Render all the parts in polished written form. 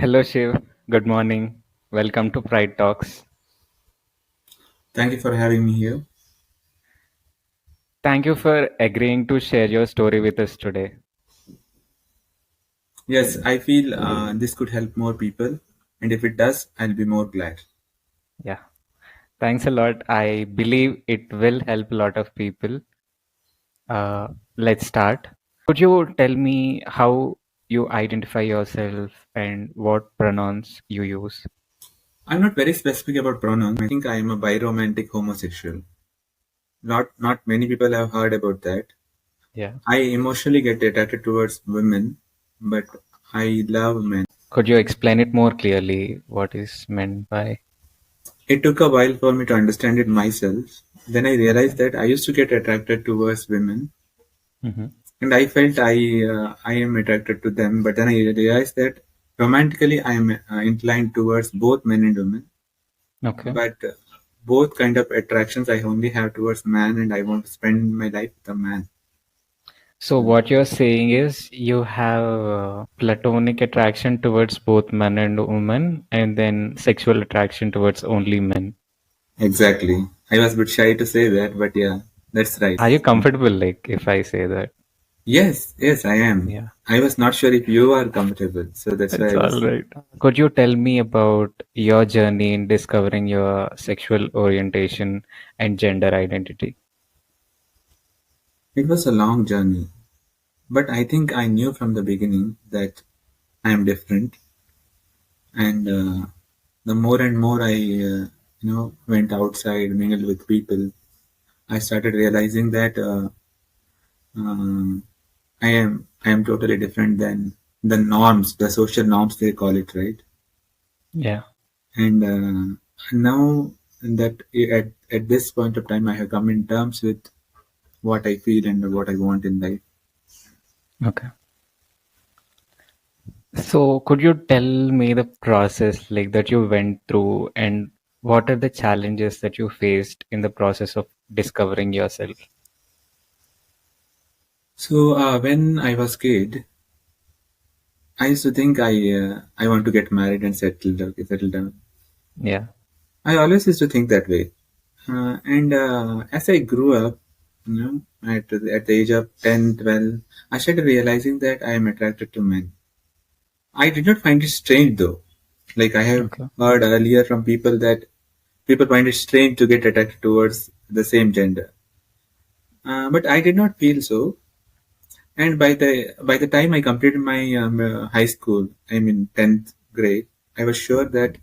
Hello, Shiv. Good morning. Welcome to Pride Talks. Thank you for having me here. Thank you for agreeing to share your story with us today. Yes, I feel this could help more people, and if it does, I'll be more glad. Yeah, thanks a lot. I believe it will help a lot of people. Let's start. Could you tell me how you identify yourself and what pronouns you use? I'm not very specific about pronouns. I think I am a biromantic homosexual. Not many people have heard about that. Yeah. I emotionally get attracted towards women, but I love men. Could you explain it more clearly? What is meant by? It took a while for me to understand it myself. Then I realized Okay. that I used to get attracted towards women, Mm-hmm. and I felt I am attracted to them. But then I realized that romantically I am inclined towards both men and women. Okay. But both kind of attractions I only have towards man, and I want to spend my life with a man. So what you're saying is you have platonic attraction towards both men and women, and then sexual attraction towards only men. Exactly. I was a bit shy to say that, but yeah, that's right. Are you comfortable, like, if I say that? Yes, I am. Yeah, I was not sure if you are comfortable, so that's why it's I was. all right. Could you tell me about your journey in discovering your sexual orientation and gender identity? It was a long journey, but I think I knew from the beginning that I am different, and the more and more I went outside, mingled with people, I started realizing that um, I am totally different than the norms, the social norms they call it, right? Yeah. And now that at this point of time, I have come in terms with what I feel and what I want in life. Okay. So could you tell me the process like that you went through and what are the challenges that you faced in the process of discovering yourself? So when I was kid, I used to think I want to get married and settle down. Yeah. I always used to think that way. And as I grew up, at the age of 10, 12, I started realizing that I am attracted to men. I did not find it strange though. Like I have Okay. heard earlier from people that people find it strange to get attracted towards the same gender. But I did not feel so. And by the time I completed my high school, I mean 10th grade, I was sure that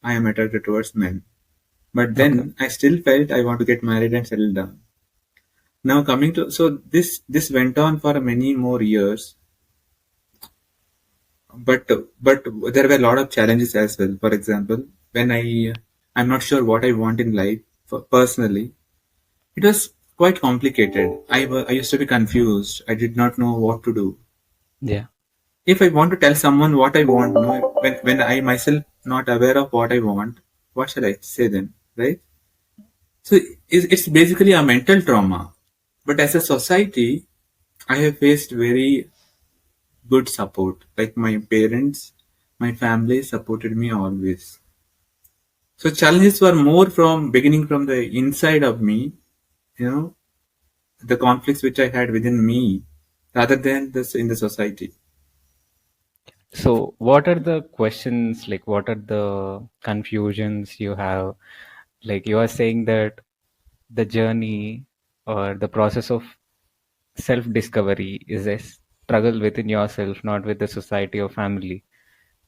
I am attracted towards men. But Okay. then I still felt I want to get married and settle down. Now coming to so this went on for many more years, but there were a lot of challenges as well. For example, when I'm not sure what I want in life personally, it was quite complicated. I used to be confused. I did not know what to do. Yeah. If I want to tell someone what I want, when I myself not aware of what I want, what shall I say then, right? So it's basically a mental trauma. But as a society, I have faced very good support. Like my parents, my family supported me always. So challenges were more from beginning from the inside of me, you know, the conflicts which I had within me, rather than this in the society. So what are the questions like what are the confusions you have? Like you are saying that the journey or the process of self discovery is a struggle within yourself, not with the society or family.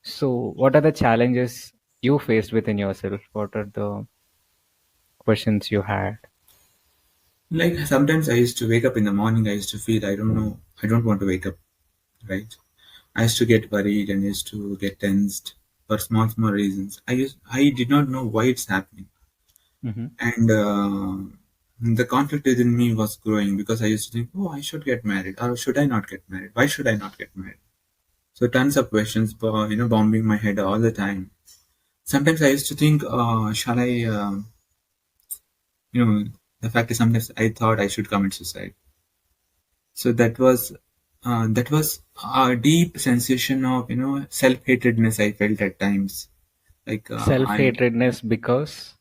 So what are the challenges you faced within yourself? What are the questions you had? Like sometimes I used to wake up in the morning, I used to feel I don't know, I don't want to wake up, right? I used to get worried and used to get tensed for small reasons. I did not know why it's happening, Hmm. and the conflict within me was growing because I used to think, oh, I should get married, or should I not get married? Why should I not get married? So tons of questions, bombing my head all the time. Sometimes I used to think, shall I? You know, the fact is sometimes I thought I should commit suicide. So that was. that was a deep sensation of self-hatredness I felt at times. Like I Self-hatredness because.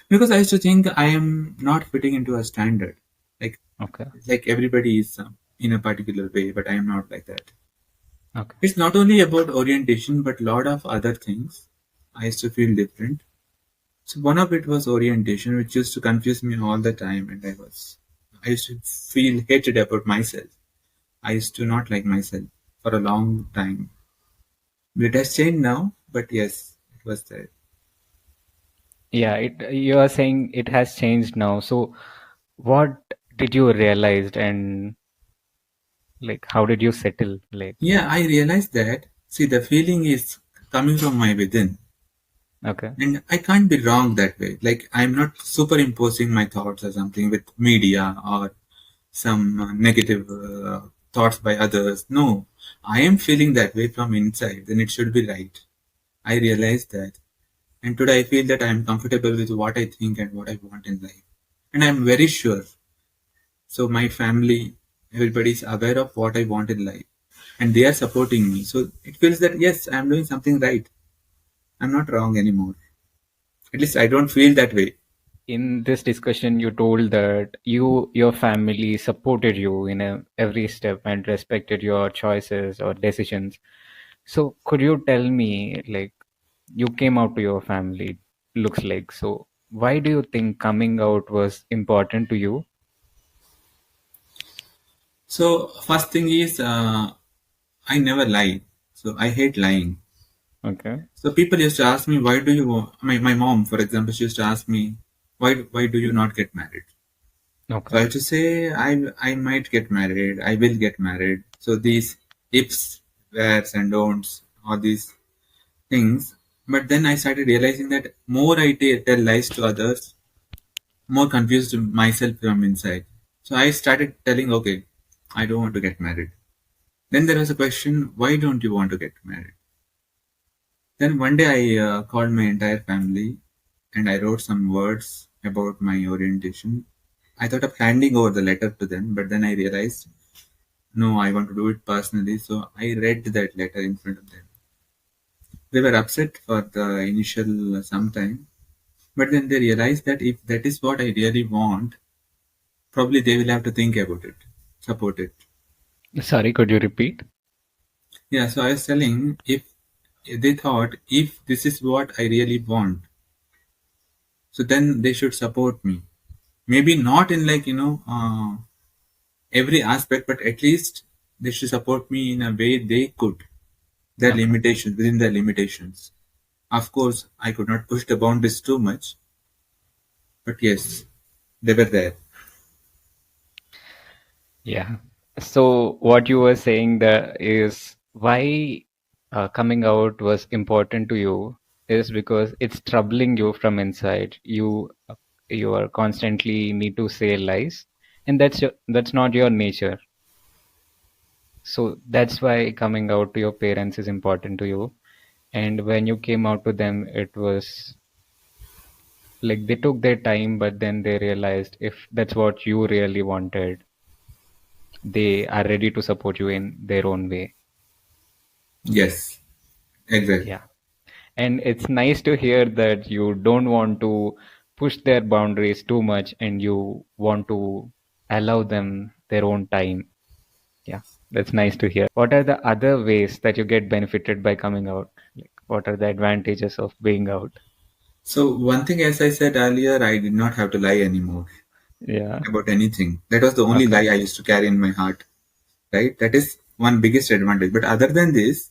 because I used to think I am not fitting into a standard. Like Okay. like everybody is in a particular way, but I am not like that. Okay. It's not only about orientation, but lot of other things. I used to feel different. So one of it was orientation, which used to confuse me all the time, and I used to feel hated about myself. I used to not like myself for a long time. It has changed now, but yes, it was there. Yeah, you are saying it has changed now. So what did you realize, and like how did you settle? Like, Yeah, I realized that. See, the feeling is coming from my within, okay. and I can't be wrong that way. Like I'm not superimposing my thoughts or something with media or some negative thoughts by others. No, I am feeling that way from inside, then it should be right. I realized that. And today I feel that I am comfortable with what I think and what I want in life. And I am very sure. So my family, everybody is aware of what I want in life. And they are supporting me. So it feels that yes, I am doing something right. I'm not wrong anymore. At least I don't feel that way. In this discussion, you told that your family supported you in every step and respected your choices or decisions. So could you tell me, like, you came out to your family, looks like. So why do you think coming out was important to you? So first thing is I never lie. So I hate lying. Okay. So people used to ask me, why do you, my mom, for example, she used to ask me, why do you not get married? So I Okay. have to say, I might get married, I will get married. So these ifs, wheres, and don'ts, all these things. But then I started realizing that more I tell lies to others, more confused myself from inside. So I started telling, okay, I don't want to get married. Then there was a question, why don't you want to get married? Then one day I called my entire family and I wrote some words about my orientation. I thought of handing over the letter to them, but then I realized, no, I want to do it personally. So I read that letter in front of them. They were upset for the initial sometime, but then they realized that if that is what I really want, probably they will have to think about it, support it. Sorry, could you repeat? Yeah, so I was telling if they thought if this is what I really want, so then they should support me. Maybe not in like every aspect, but at least they should support me in a way they could. Their Okay. limitations within their limitations. Of course, I could not push the boundaries too much, but yes, they were there. Yeah. So what you were saying that is why coming out was important to you is because it's troubling you from inside. You are constantly need to say lies, and that's not your nature. So that's why coming out to your parents is important to you. And when you came out to them, it was like they took their time, but then they realized if that's what you really wanted, they are ready to support you in their own way. Yes, exactly. Yeah. And it's nice to hear that you don't want to push their boundaries too much and you want to allow them their own time. Yeah, that's nice to hear. What are the other ways that you get benefited by coming out? Like, what are the advantages of being out? So one thing, as I said earlier, I did not have to lie anymore Yeah. about anything. That was the only Okay. lie I used to carry in my heart, right? That is one biggest advantage. But other than this,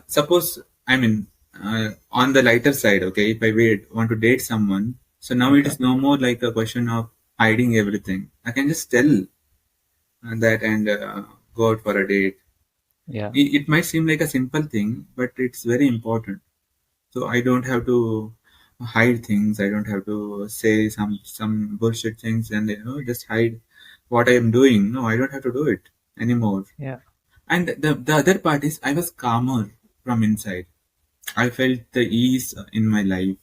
suppose I mean, on the lighter side, okay, if I want to date someone, so now it Okay. is no more like a question of hiding everything. I can just tell that and go out for a date. Yeah. It might seem like a simple thing, but it's very important. So I don't have to hide things. I don't have to say some bullshit things and just hide what I am doing. No, I don't have to do it anymore. Yeah. And the other part is I was calmer from inside. I felt the ease in my life.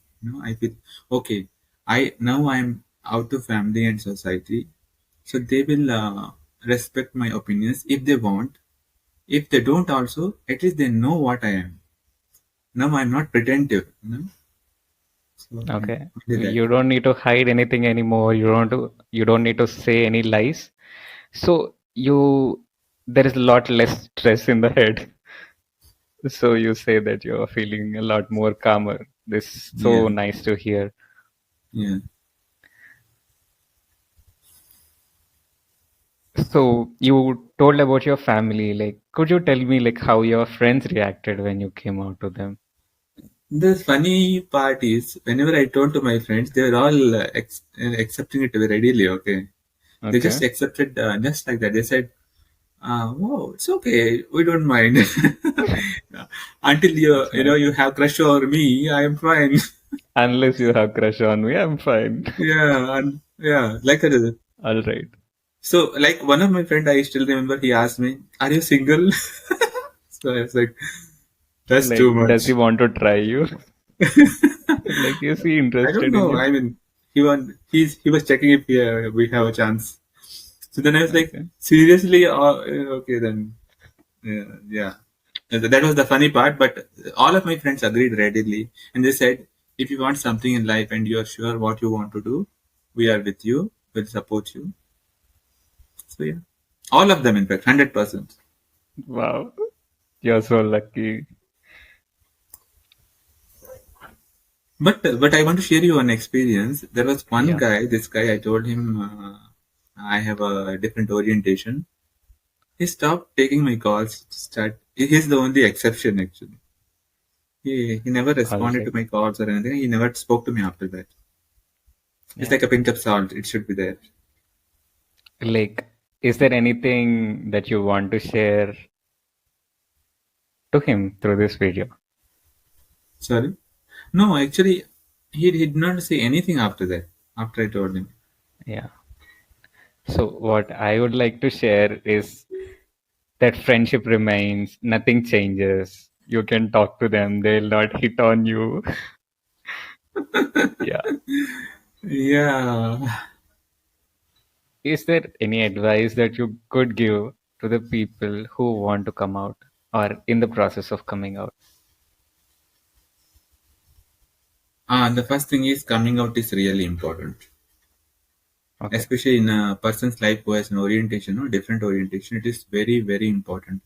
I feel okay. I now I'm out of family and society, so they will. respect my opinions if they want. If they don't also, at least they know what I am. Now I'm not pretentious, you know. So I Okay. did that. You don't need to hide anything anymore. You don't need to say any lies. So there is a lot less stress in the head. So you say that you're feeling a lot more calmer. This is so Yeah, nice to hear. yeah. So you told about your family. Like, could you tell me like how your friends reacted when you came out to them? The funny part is, whenever I told to my friends, they were all accepting it very readily. Okay, they just Okay. accepted just like that. They said, "Wow, it's okay. We don't mind." Until That's nice. you have crush over me, I am fine. Unless you have crush on me, I'm fine. Yeah, and yeah, like that. All right. So, like one of my friend, I still remember. He asked me, "Are you single?" So I was like, "That's Like, too does he much." want to try you? Like, is he I don't interested in know. you? I mean, he was checking if we have a chance. So then I was like, Okay. seriously? Okay, then. Yeah. That was the funny part, but all of my friends agreed readily. And they said, if you want something in life and you are sure what you want to do, we are with you, we'll support you. So, yeah. All of them, in fact, 100%. Wow. You're so lucky. But I want to share you one experience. There was one Yeah. guy, this guy, I told him I have a different orientation. He stopped taking my calls. He's the only exception, actually. He never All responded to right. my calls or anything. He never spoke to me after that. It's Yeah. like a pinch of salt. It should be there. Like, is there anything that you want to share to him through this video? Sorry. No, actually, he did not say anything after that. After I told him. Yeah. So what I would like to share is that friendship remains, nothing changes. You can talk to them, they'll not hit on you. Yeah. Yeah. Is there any advice that you could give to the people who want to come out or in the process of coming out? The first thing is coming out is really important, Okay. especially in a person's life who has an orientation or different orientation. It is very, very important.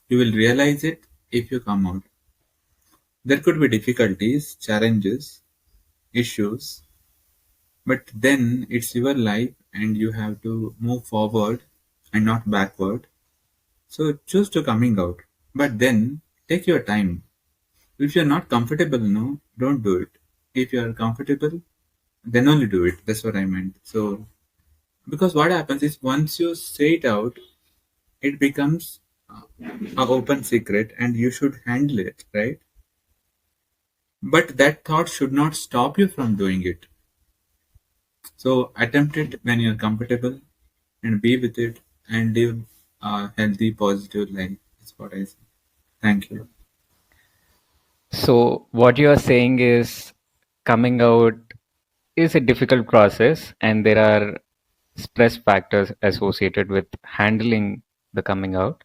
You will realize it if you come out. There could be difficulties, challenges, issues, but then it's your life and you have to move forward and not backward. So choose to coming out. But then take your time. If you're not comfortable, no, don't do it. If you're comfortable, then only do it. That's what I meant. So because what happens is once you say it out, it becomes an open secret and you should handle it, right? But that thought should not stop you from doing it. So attempt it when you're comfortable and be with it and live a healthy, positive life. That's what I say. Thank you. So what you are saying is coming out is a difficult process and there are stress factors associated with handling the coming out,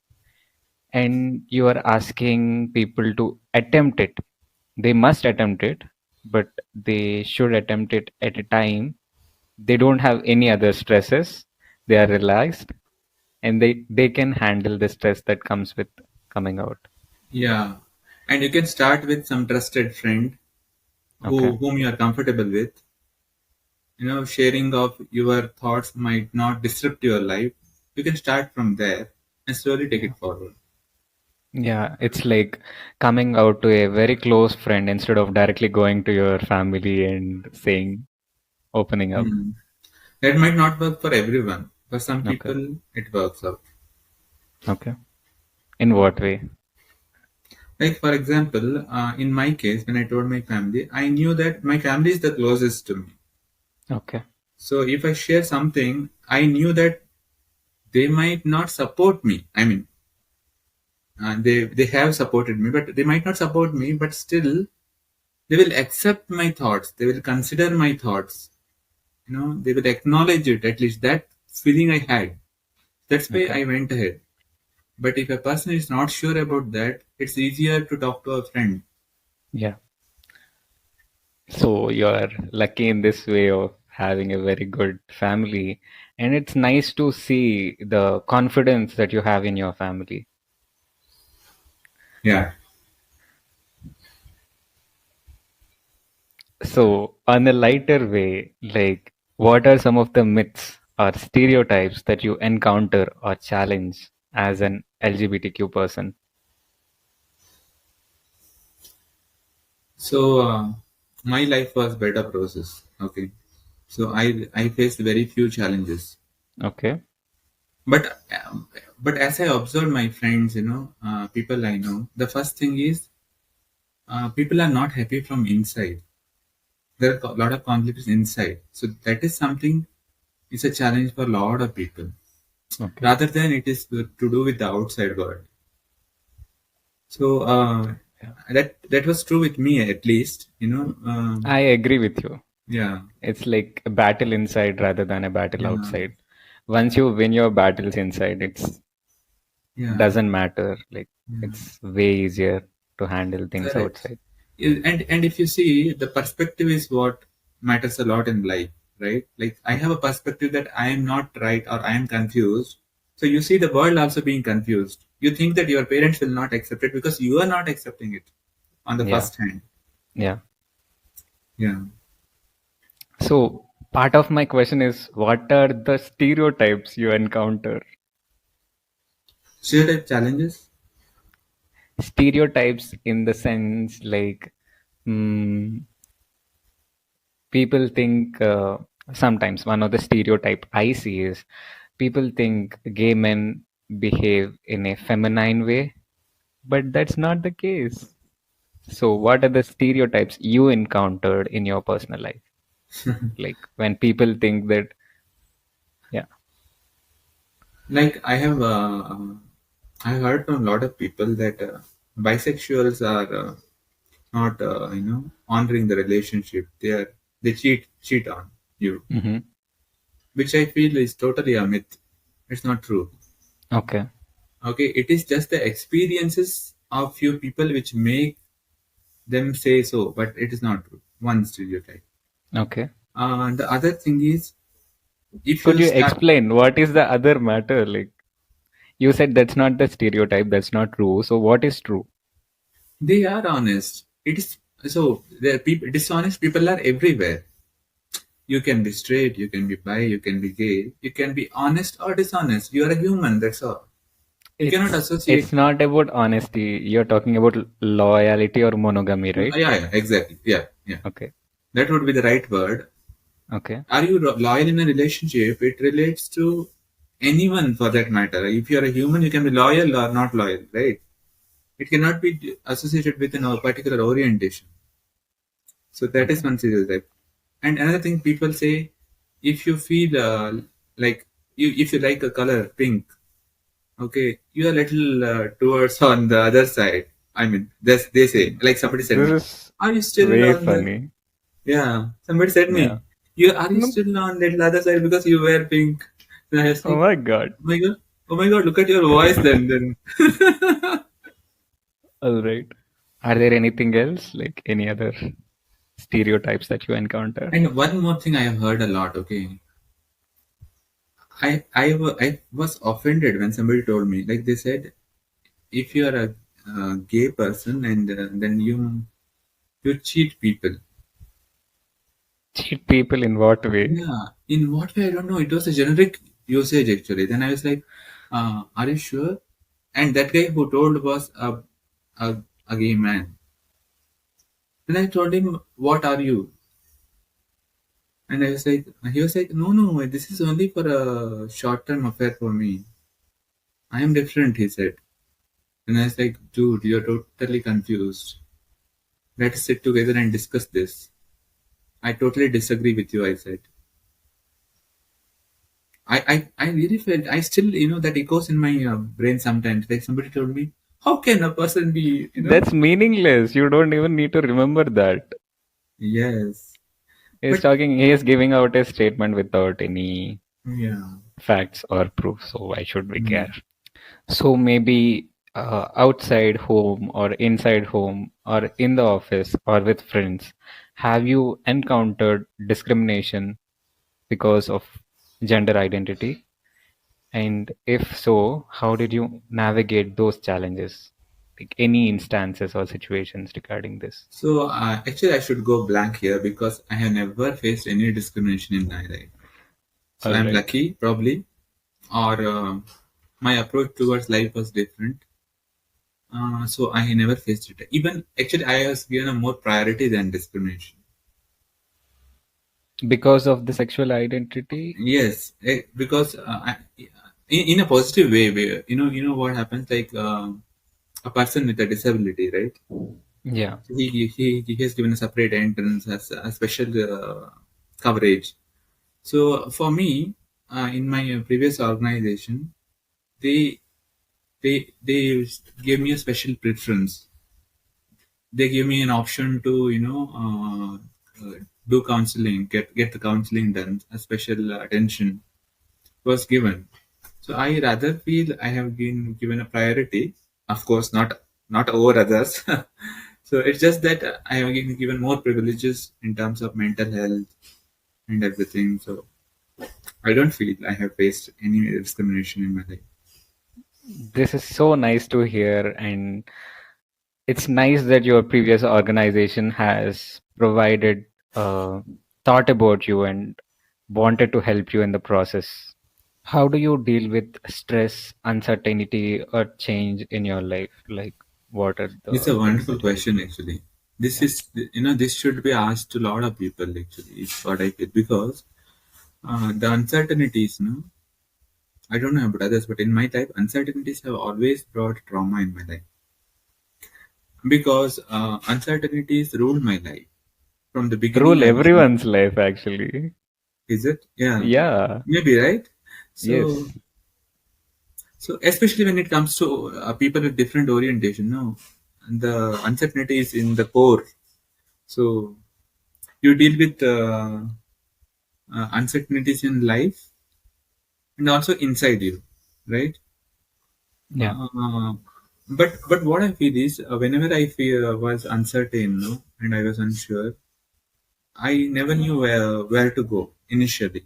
and you are asking people to attempt it. They must attempt it, but they should attempt it at a time they don't have any other stresses, they are relaxed, and they can handle the stress that comes with coming out. Yeah. And you can start with some trusted friend Okay. whom you are comfortable with. Sharing of your thoughts might not disrupt your life. You can start from there and slowly take Yeah. it forward. Yeah, it's like coming out to a very close friend instead of directly going to your family and saying, opening up. Hmm. That might not work for everyone. For some Okay. people, it works out. Okay. In what way? Like, for example, in my case, when I told my family, I knew that my family is the closest to me. Okay. So, if I share something, I knew that they might not support me. I mean, they have supported me, but they might not support me, but still, they will accept my thoughts. They will consider my thoughts. They will acknowledge it. At least that feeling I had. That's why Okay. I went ahead. But if a person is not sure about that, it's easier to talk to a friend. Yeah. So you're lucky in this way of having a very good family. And it's nice to see the confidence that you have in your family. Yeah. So, on a lighter way, like, what are some of the myths or stereotypes that you encounter or challenge as an LGBTQ person? So my life was better process. Okay. So I faced very few challenges. Okay. But but as I observed my friends, people I know, the first thing is people are not happy from inside. There are a lot of conflicts inside. So that is something is a challenge for a lot of people. Okay. Rather than it is to do with the outside world. So Yeah. that was true with me at least. I agree with you. Yeah, It's like a battle inside rather than a battle yeah, outside. Once you win your battles inside, it's yeah. doesn't matter. Like, Yeah. it's way easier to handle things Correct. outside. And if you see, the perspective is what matters a lot in life, right? Like I have a perspective that I am not right or I am confused. So you see the world also being confused. You think that your parents will not accept it because you are not accepting it on the Yeah. first hand. Yeah. Yeah. So, part of my question is, what are the stereotypes you encounter? Stereotype challenges. Stereotypes in the sense like, mm, people think, sometimes one of the stereotype I see is people think gay men behave in a feminine way, but that's not the case. So, what are the stereotypes you encountered in your personal life? Like when people think that, yeah. Like I heard from a lot of people that bisexuals are not honoring the relationship. They cheat on you, Hmm. which I feel is totally a myth. It's not true. Okay. Okay, it is just the experiences of few people which make them say so, but it is not true. One stereotype. Okay. The other thing is, if Could you you start, explain what is the other matter? Like you said, that's not the stereotype, that's not true. So, what is true? they are honest. It is so. There are people, dishonest people are everywhere. You can be straight, you can be bi, you can be gay, you can be honest or dishonest. You are a human. That's all. You cannot It's associate. not about honesty. You're talking about loyalty or monogamy, right? Yeah, exactly. Yeah, yeah. Okay. That would be the right word. Okay. Are you loyal in a relationship? It relates to anyone for that matter. If you are a human, you can be loyal or not loyal, right? It cannot be associated with a particular orientation. So that is Okay. one stereotype. And another thing people say, if you feel like if you like a color pink, okay, you are little towards on the other side. I mean, they say, like somebody said This me, is are you still way on the funny. Yeah, somebody said Yeah. me, "You are you No. still on the other side because you wear pink?" And I was Oh like, my God. "Oh my god, oh my god, look at your voice then." All right. Are there anything else? Like any other stereotypes that you encounter? And one more thing I have heard a lot. Okay, I was offended when somebody told me, like they said, if you are a gay person and then you cheat people. Cheat people in what way? Yeah, in what way I don't know. It was a generic usage actually. Then I was like, "Are you sure?" And that guy who told was a, a gay man. Then I told him, "What are you?" And he was like, "No, no, this is only for a short-term affair for me. I am different," he said. And I was like, "Dude, you're totally confused. Let's sit together and discuss this." I totally disagree with you, I said. I really felt, I still, that echoes in my brain sometimes. Like somebody told me, how can a person be. That's meaningless. You don't even need to remember that. Yes. He's But talking, he is giving out a statement without any yeah. facts or proof, so why should we Mm. care? So maybe outside home or inside home or in the office or with friends, have you encountered discrimination because of gender identity? And if so, how did you navigate those challenges? Like any instances or situations regarding this? So actually, I should go blank here because I have never faced any discrimination in my life. So All I'm right. lucky, probably, or my approach towards life was different. So I never faced it. Even actually, I was given a more priority than discrimination. Because of the sexual identity? Yes, because in a positive way, you know what happens, like a person with a disability, right? Yeah. He has given a separate entrance as a special coverage. So for me, in my previous organization, they they gave me a special preference. They gave me an option to do counseling, get the counseling done. A special attention was given. So I rather feel I have been given a priority. Of course, not over others. So it's just that I have been given more privileges in terms of mental health and everything. So I don't feel I have faced any discrimination in my life. This is so nice to hear, and it's nice that your previous organization has provided thought about you and wanted to help you in the process. How do you deal with stress, uncertainty, or change in your life? Like, what are It's the a things wonderful that you question do? actually. This Yeah. is this should be asked to a lot of people actually. It's what I feel because the uncertainties, I don't know about others, but in my life, uncertainties have always brought trauma in my life because uncertainties rule my life from the beginning. Rule I was everyone's life, actually. is it? Yeah, Yeah. maybe right. So Yes. especially when it comes to people with different orientation, no, the uncertainty is in the core. So you deal with uncertainties in life and also inside you, right? Yeah. Uh, but what I feel is whenever I feel was uncertain, no, and I was unsure, I never knew where to go initially.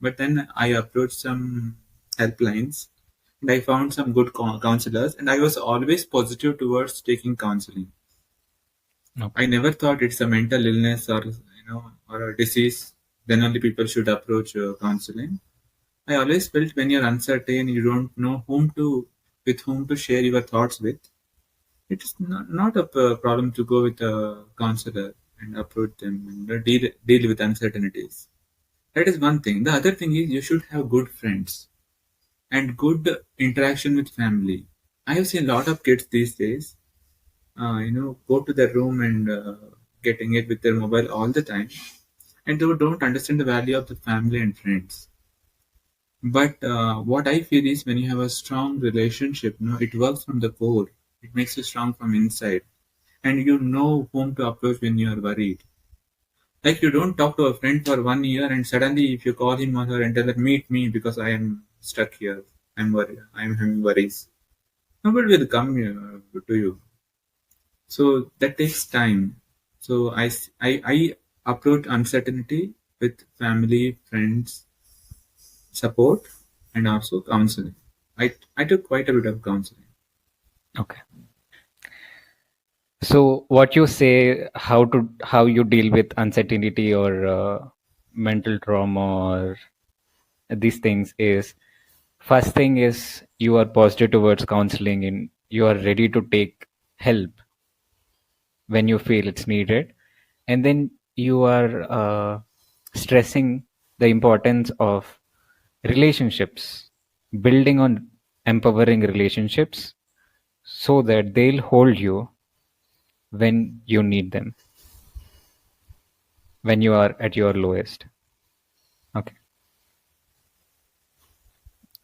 But then I approached some helplines and I found some good counselors, and I was always positive towards taking counseling. I Okay. never thought it's a mental illness or or a disease. Then only people should approach counseling. I always felt when you're uncertain, you don't know with whom to share your thoughts with. It is not a problem to go with a counselor and approach them and deal with uncertainties. That is one thing. The other thing is you should have good friends and good interaction with family. I have seen a lot of kids these days, go to their room and getting it with their mobile all the time, and they don't understand the value of the family and friends. But what I feel is when you have a strong relationship, it works from the core. It makes you strong from inside, and you know whom to approach when you are worried. Like you don't talk to a friend for 1 year, and suddenly if you call him or her and tell them meet me because I am stuck here, I'm worried, I'm having worries. Nobody will come to you. So that takes time. So I approach uncertainty with family, friends, support, and also counseling. I took quite a bit of counseling. Okay. So, what you say, how you deal with uncertainty or mental trauma or these things is, first thing is you are positive towards counseling and you are ready to take help when you feel it's needed, and then you are stressing the importance of relationships, building on empowering relationships so that they'll hold you when you need them, when you are at your lowest. Okay.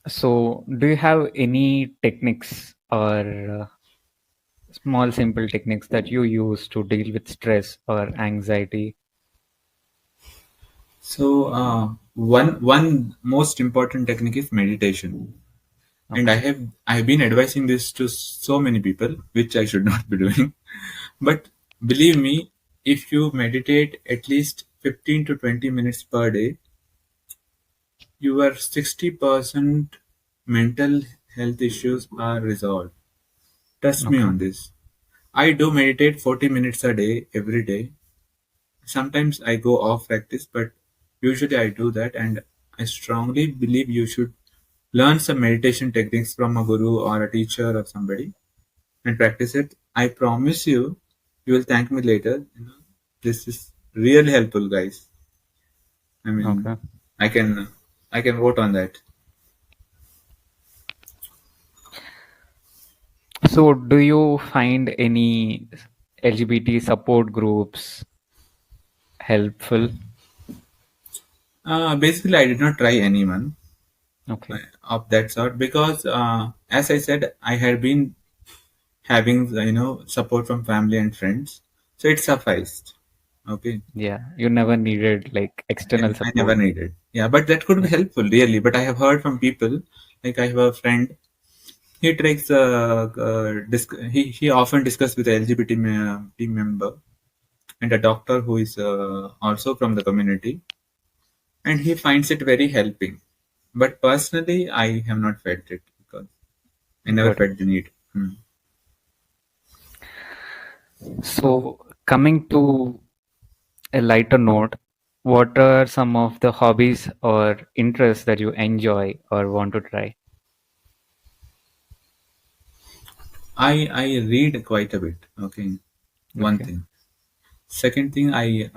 So, do you have any techniques or small simple techniques that you use to deal with stress or anxiety? So One most important technique is meditation. And Okay. I have been advising this to so many people, which I should not be doing. But believe me, if you meditate at least 15 to 20 minutes per day, your 60% mental health issues are resolved. Trust me Okay. on this. I do meditate 40 minutes a day every day. Sometimes I go off practice, but usually I do that, and I strongly believe you should learn some meditation techniques from a guru or a teacher or somebody and practice it. I promise you, you will thank me later. This is really helpful, guys. I mean, Okay. I can I can vote on that. So, do you find any LGBT support groups helpful? Basically, I did not try anyone Okay. of that sort because, as I said, I had been having support from family and friends, so it sufficed. Okay, Yeah. You never needed like external I never support. needed. Yeah, but that could be Yeah. helpful, really. But I have heard from people, like I have a friend. He takes he often discuss with a LGBT team member and a doctor who is also from the community, and he finds it very helping. But personally, I have not felt it because I never Got it. felt the need. Hmm. So, coming to a lighter note, what are some of the hobbies or interests that you enjoy or want to try? I read quite a bit. Okay, one Okay. thing. Second thing, I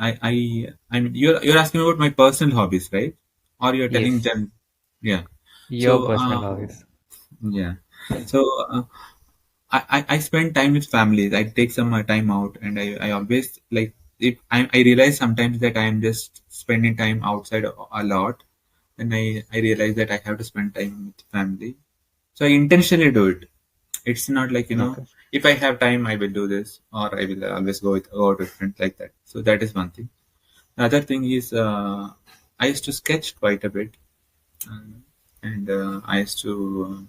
mean, you're asking about my personal hobbies, right? Or you're telling Yes. them, yeah. Your So, personal hobbies. yeah. So, I spend time with families. I take some time out, and I always like if I realize sometimes that I am just spending time outside a lot, and I realize that I have to spend time with family. So I intentionally do it. It's not like, Okay. if I have time, I will do this, or I will always go out with friends like that. So that is one thing. The other thing is, I used to sketch quite a bit, um, and I used to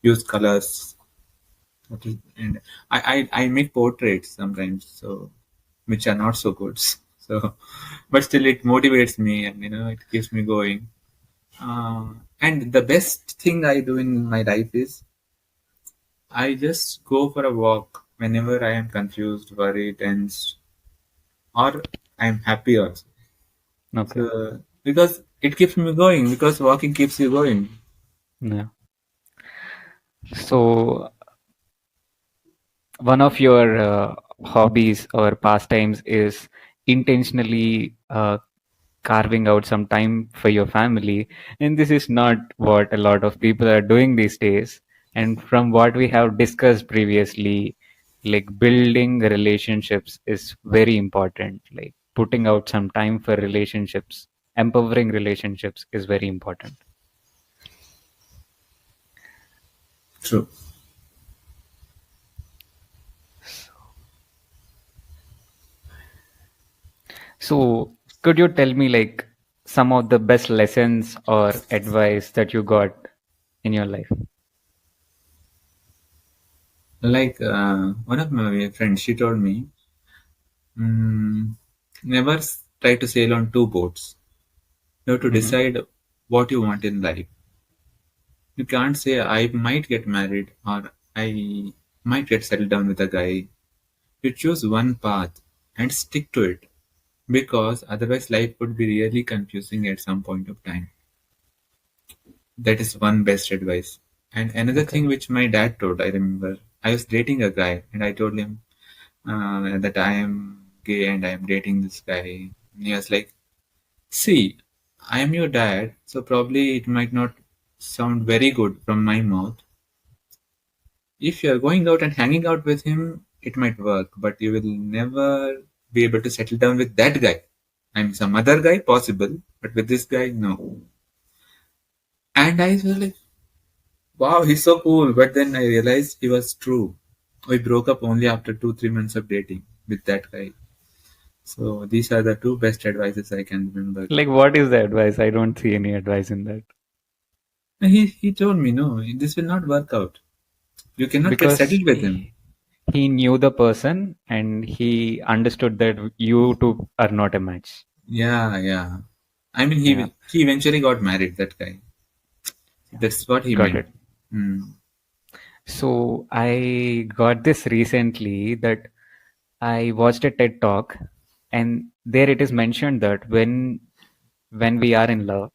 use colors. And I make portraits sometimes, so which are not so good. So, but still, it motivates me, and it keeps me going. And the best thing I do in my life is I just go for a walk whenever I am confused, worried, tensed, or I am happy also. Okay. So because it keeps me going, because walking keeps you going. Yeah. So, one of your hobbies or pastimes is intentionally carving out some time for your family, and this is not what a lot of people are doing these days. And from what we have discussed previously, like building relationships is very important. Like putting out some time for relationships, empowering relationships is very important. True. So, could you tell me like some of the best lessons or advice that you got in your life? Like one of my friends, she told me, mm, never try to sail on two boats. You have to Hmm. decide what you want in life. You can't say I might get married or I might get settled down with a guy. You choose one path and stick to it, because otherwise life would be really confusing at some point of time. That is one best advice. And another Okay. thing which my dad told, I remember, I was dating a guy and I told him that I am gay and I am dating this guy. And he was like, see, I am your dad, so probably it might not sound very good from my mouth. If you are going out and hanging out with him, it might work, but you will never be able to settle down with that guy. I mean, some other guy, possible, but with this guy, no. And I was like, wow, he's so cool. But then I realized he was true. We broke up only after 2, 3 months of dating with that guy. So these are the two best advices I can remember. Like, what is the advice? I don't see any advice in that. He told me, no, this will not work out. You cannot get Because settled with him. he knew the person and he understood that you two are not a match. Yeah, yeah. I mean, Yeah, he eventually got married. That guy. That's what he got meant. it. Hmm. So I got this recently that I watched a TED talk, and there it is mentioned that when we are in love,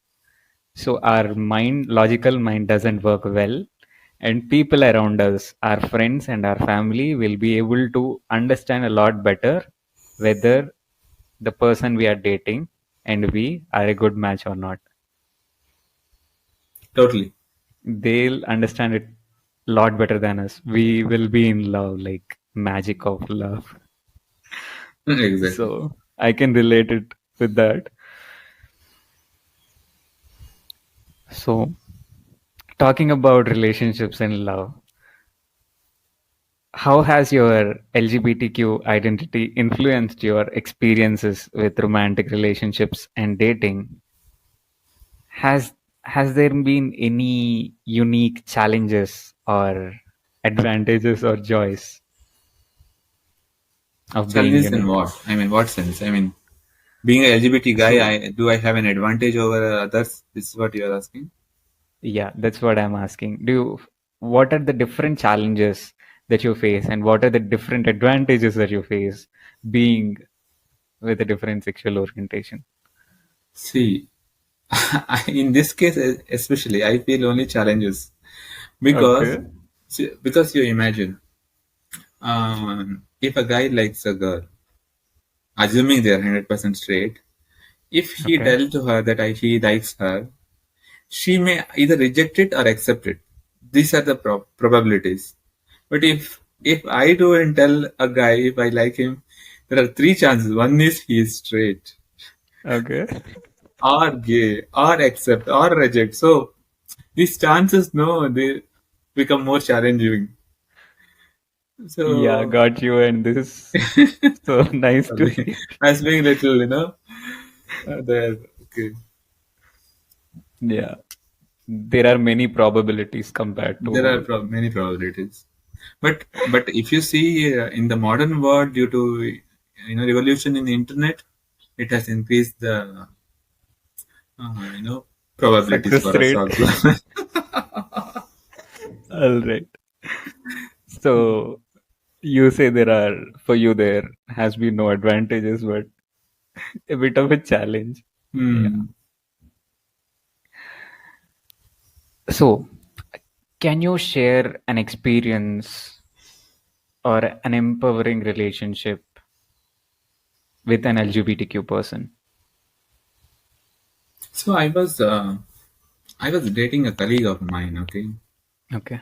so our mind, logical mind, doesn't work well, and people around us, our friends and our family, will be able to understand a lot better whether the person we are dating and we are a good match or not. Totally. They'll understand it a lot better than us. We will be in love, like magic of love. Exactly. So I can relate it with that. So talking about relationships and love, how has your LGBTQ identity influenced your experiences with romantic relationships and dating? Has has there been any unique challenges or advantages or joys of being Challenges in unique? what? I mean, what sense? I mean, being a LGBT guy, So I have an advantage over others? This is what you are asking. yeah, that's what I'm asking. What are the different challenges that you face and what are the different advantages that you face being with a different sexual orientation? See, in this case especially, I feel only challenges because Okay. because you imagine, if a guy likes a girl, assuming they are 100% straight, if he Okay. tell to her that he likes her, she may either reject it or accept it. These are the probabilities. But if I do and tell a guy if I like him, there are three chances. One is he is straight, Okay. or gay, or accept, or reject. So these chances, no, they become more challenging. Yeah, So got you. And this is so nice to sorry, hear. I was being little, there. Okay, Yeah. There are many probabilities compared there are to. many probabilities. But if you see in the modern world, due to revolution in the internet, it has increased the probabilities Success for us rate. also. All right. So you say for you, there has been no advantages, but a bit of a challenge. Yeah. Hmm. So, can you share an experience or an empowering relationship with an LGBTQ person? So I was dating a colleague of mine. Okay, Okay.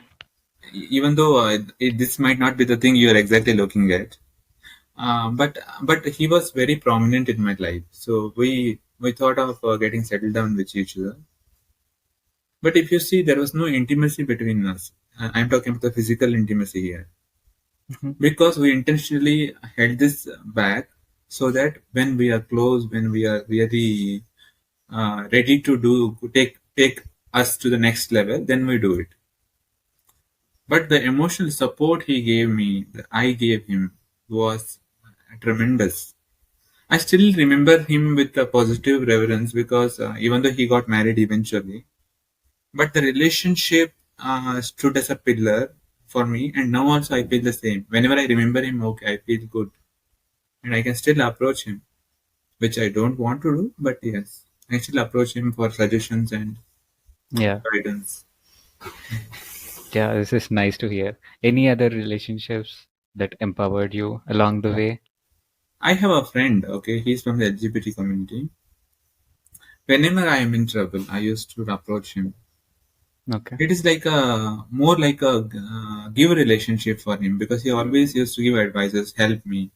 even though this might not be the thing you are exactly looking at, but he was very prominent in my life. So we thought of getting settled down with each other. But if you see, there was no intimacy between us. I'm talking about the physical intimacy here, Mhm. because we intentionally held this back so that when we are close, when we are really ready to take us to the next level, then we do it. But the emotional support he gave me, that I gave him, was tremendous. I still remember him with a positive reverence because even though he got married eventually, but the relationship stood as a pillar for me, and now also I feel the same. Whenever I remember him, okay, I feel good, and I can still approach him, which I don't want to do, but yes, I still approach him for suggestions and Yeah. guidance. Yeah, this is nice to hear. Any other relationships that empowered you along the way? I have a friend, okay, he's from the LGBT community. Whenever I am in trouble, I used to approach him. Okay. It is like a more like a give relationship for him because he always used to give advices, help me.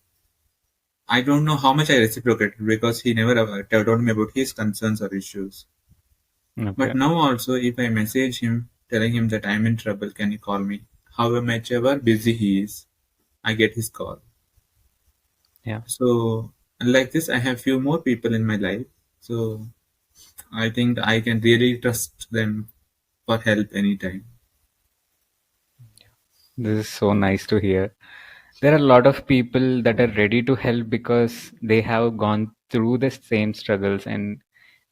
I don't know how much I reciprocated because he never told me about his concerns or issues. But Okay. now also, if I message him telling him that I'm in trouble, can you call me? However much ever busy he is, I get his call. Yeah. So And like this, I have few more people in my life, so I think I can really trust them for help anytime. This is so nice to hear. There are a lot of people that are ready to help because they have gone through the same struggles and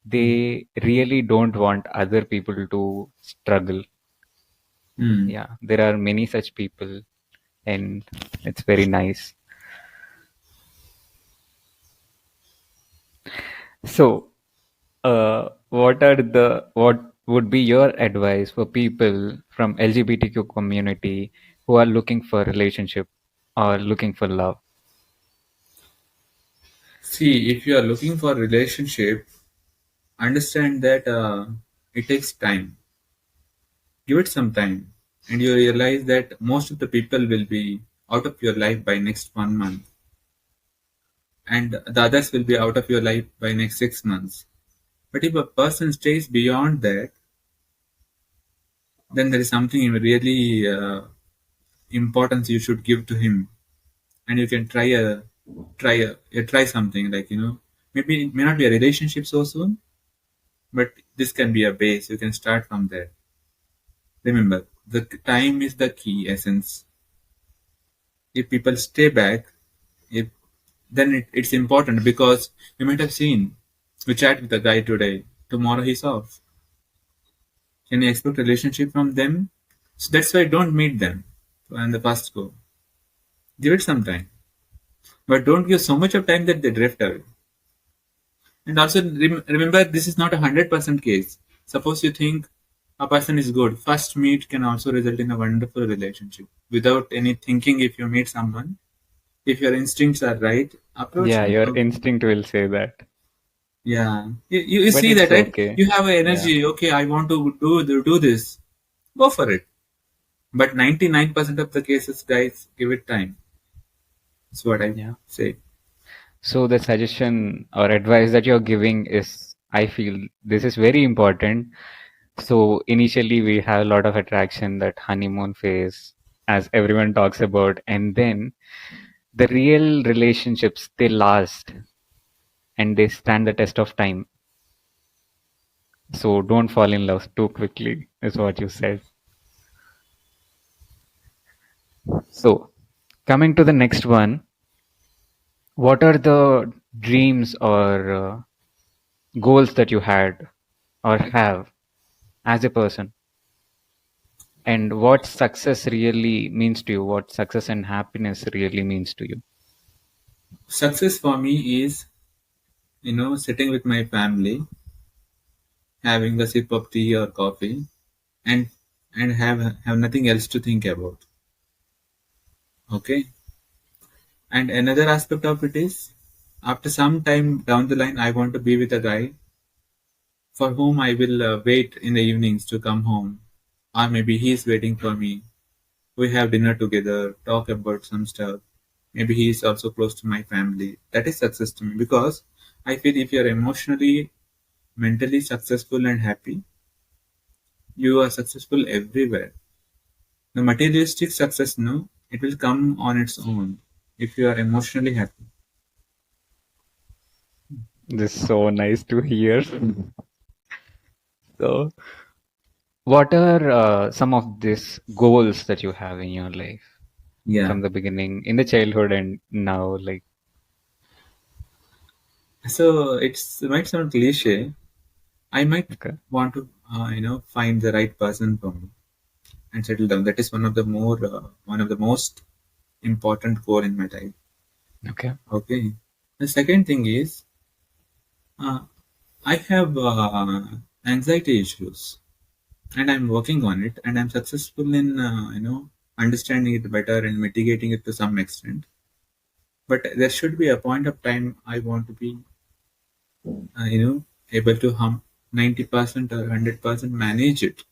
they really don't want other people to struggle. Hmm. Yeah, there are many such people, and it's very nice. So, what would be your advice for people from LGBTQ community who are looking for relationship or looking for love? See, if you are looking for a relationship, understand that it takes time. Give it some time, and you realize that most of the people will be out of your life by next 1 month, and the others will be out of your life by next 6 months. But if a person stays beyond that, then there is something really importance you should give to him, and you can try something like, maybe it may not be a relationship so soon, but this can be a base. You can start from there. Remember, the time is the key essence. If people stay back, if then it's important because you might have seen we chat with the guy today, tomorrow he's off. Can you expect relationship from them? So that's why don't meet them on the first go. Give it some time, but don't give so much of time that they drift away. And also remember, this is not 100% case. Suppose you think a person is good, first meet can also result in a wonderful relationship without any thinking. If you meet someone, if your instincts are right, approach Yeah, him. your instinct will say that, Yeah, you but see it's that, right? okay. You have an Yeah, energy. Okay, I want to do this. Go for it. But 99% of the cases, guys, give it time. That's what I yeah. say. So the suggestion or advice that you're giving is, I feel this is very important. So initially we have a lot of attraction, that honeymoon phase, as everyone talks about, and then the real relationships, they last and they stand the test of time. So don't fall in love too quickly, is what you said. So coming to the next one, what are the dreams or goals that you had or have as a person? And what success really means to you? What success and happiness really means to you? Success for me is, sitting with my family, having a sip of tea or coffee, and have nothing else to think about. Okay. And another aspect of it is, after some time down the line, I want to be with a guy for whom I will wait in the evenings to come home, or maybe he's waiting for me. We have dinner together, talk about some stuff. Maybe he is also close to my family. That is success to me because I feel if you're emotionally, mentally successful and happy, you are successful everywhere. The materialistic success, no, it will come on its own if you are emotionally happy. This is so nice to hear. So, what are some of these goals that you have in your life Yeah. from the beginning, in the childhood and now? Like, So it might sound cliche. I might okay, want to, find the right person for me and settle down. That is one of the most important goal in my life. okay, Okay. The second thing is, uh, I have anxiety issues, and I'm working on it, and I'm successful in, understanding it better and mitigating it to some extent. But there should be a point of time I want to be, able to 90% or 100% manage it.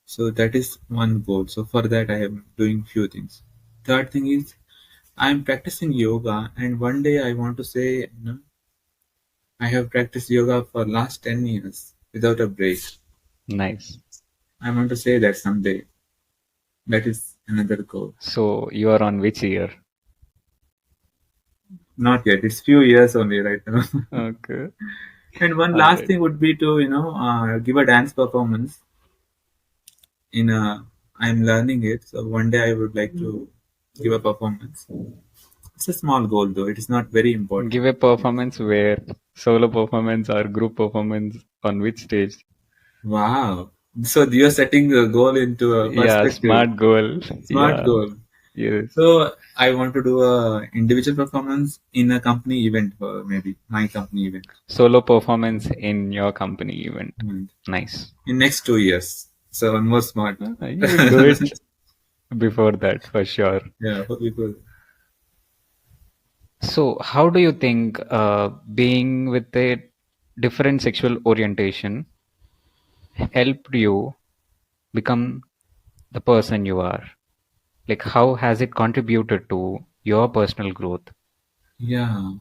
So that is one goal. So for that, I am doing few things. Third thing is, I'm practicing yoga, and one day I want to say, I have practiced yoga for last 10 years without a break. nice. I want to say that someday. That is another goal. So, you are on which year? Not yet. It's few years only right now. Okay. And one All last right. thing would be to give a dance performance in a. I'm learning it, so one day I would like to give a performance. It's a small goal though. It is not very important. Give a performance where solo performance or group performance on which stage? Wow. So you're setting a goal into a Yeah, perspective. smart goal. Smart Yeah. goal. Yes. So I want to do a individual performance in a company event, maybe my company event. Solo performance in your company event. Hmm. Nice. In next 2 years. So one more smart. You do it before that for sure. Yeah, for people. So, how do you think being with a different sexual orientation helped you become the person you are? Like, how has it contributed to your personal growth? Yeah,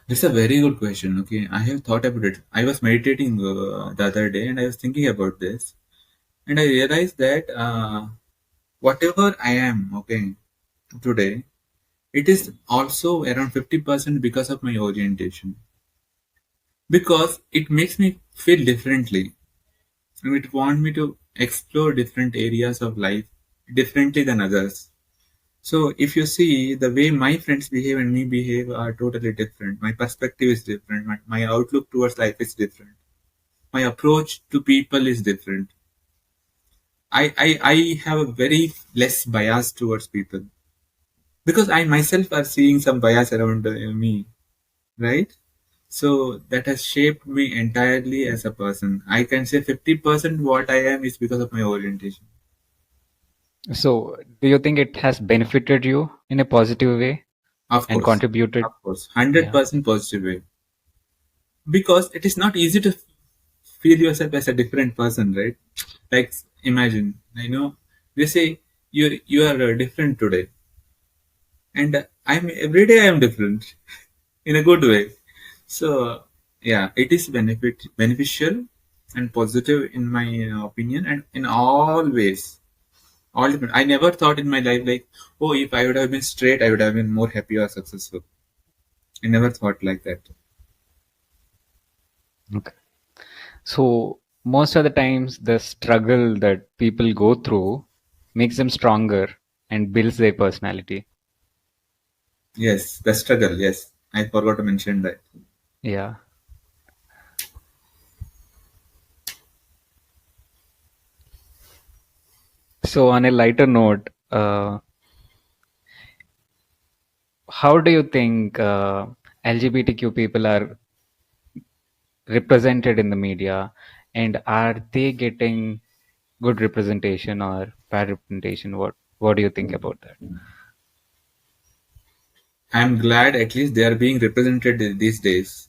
that's a very good question. Okay, I have thought about it. I was meditating the other day and I was thinking about this, and I realized that whatever I am, okay, today, it is also around 50% because of my orientation. Because it makes me feel differently. And it want me to explore different areas of life differently than others. So if you see the way my friends behave and me behave are totally different. My perspective is different. My outlook towards life is different. My approach to people is different. I have a very less bias towards people because I myself are seeing some bias around me, right? So that has shaped me entirely as a person. I can say 50% what I am is because of my orientation. So, do you think it has benefited you in a positive way and contributed? Of course, Yeah. 100% positive way. Because it is not easy to feel yourself as a different person, right? Like imagine, they say you are different today, and I'm every day I am different in a good way. So yeah, it is beneficial and positive in my opinion, and in all ways. All different. I never thought in my life like, oh, if I would have been straight, I would have been more happy or successful. I never thought like that. Okay. So, most of the times, the struggle that people go through makes them stronger and builds their personality. Yes, the struggle. Yes, I forgot to mention that. Yeah. So, on a lighter note, how do you think LGBTQ people are represented in the media, and are they getting good representation or bad representation? What do you think about that? I'm glad at least they are being represented these days.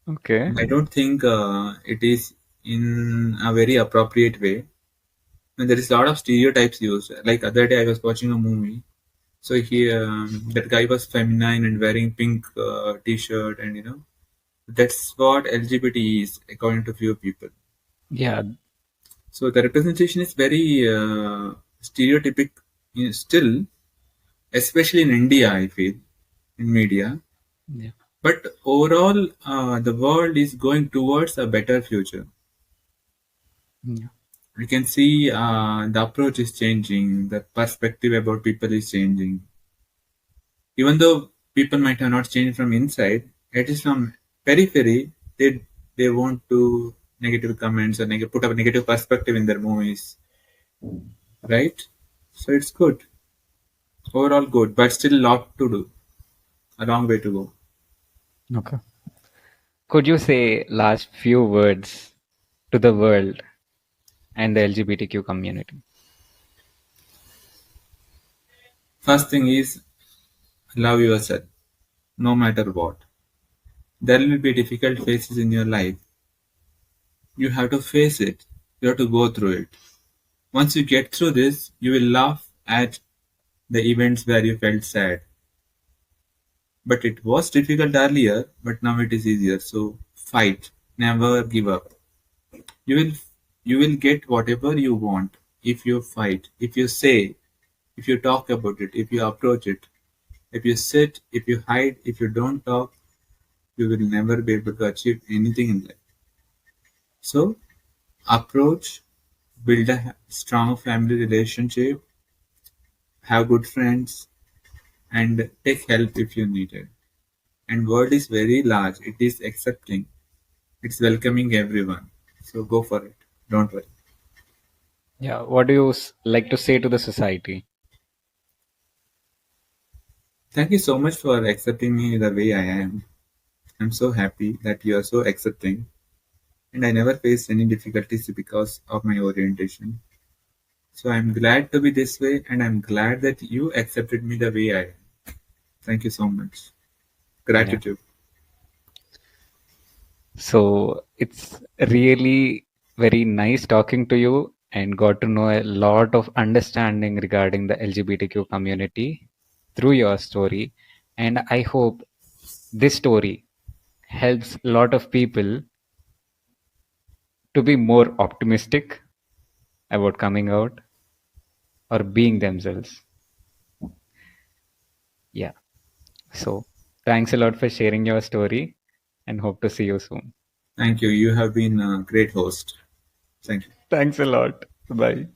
Okay. I don't think it is in a very appropriate way. And there is a lot of stereotypes used. Like other day, I was watching a movie. So that guy was feminine and wearing pink t-shirt, and that's what LGBT is according to few people. Yeah. So the representation is very stereotypic still, especially in India. I feel in media, Yeah. but overall, the world is going towards a better future. Yeah. We can see the approach is changing, the perspective about people is changing. Even though people might have not changed from inside, at least from periphery, they want to negative comments or put up a negative perspective in their movies, right? So it's good, overall good, but still a lot to do, a long way to go. Okay. Could you say last few words to the world and the LGBTQ community? First thing is love yourself, no matter what. There will be difficult phases in your life. You have to face it. You have to go through it. Once you get through this, you will laugh at the events where you felt sad. But it was difficult earlier, but now it is easier. So fight. Never give up. You will you will get whatever you want if you fight, if you say, if you talk about it, if you approach it. If you sit, if you hide, if you don't talk, you will never be able to achieve anything in life. So, approach, build a strong family relationship, have good friends, and take help if you need it. And world is very large. It is accepting. It's welcoming everyone. So go for it. Don't worry. Yeah, what do you like to say to the society? Thank you so much for accepting me the way I am. I'm so happy that you are so accepting. And I never faced any difficulties because of my orientation. So I'm glad to be this way, and I'm glad that you accepted me the way I am. Thank you so much. Yeah. Gratitude. So it's really very nice talking to you and got to know a lot of understanding regarding the LGBTQ community through your story. And I hope this story helps a lot of people to be more optimistic about coming out or being themselves. Yeah. So thanks a lot for sharing your story and hope to see you soon. Thank you. You have been a great host. Thank you. Thanks a lot. Bye.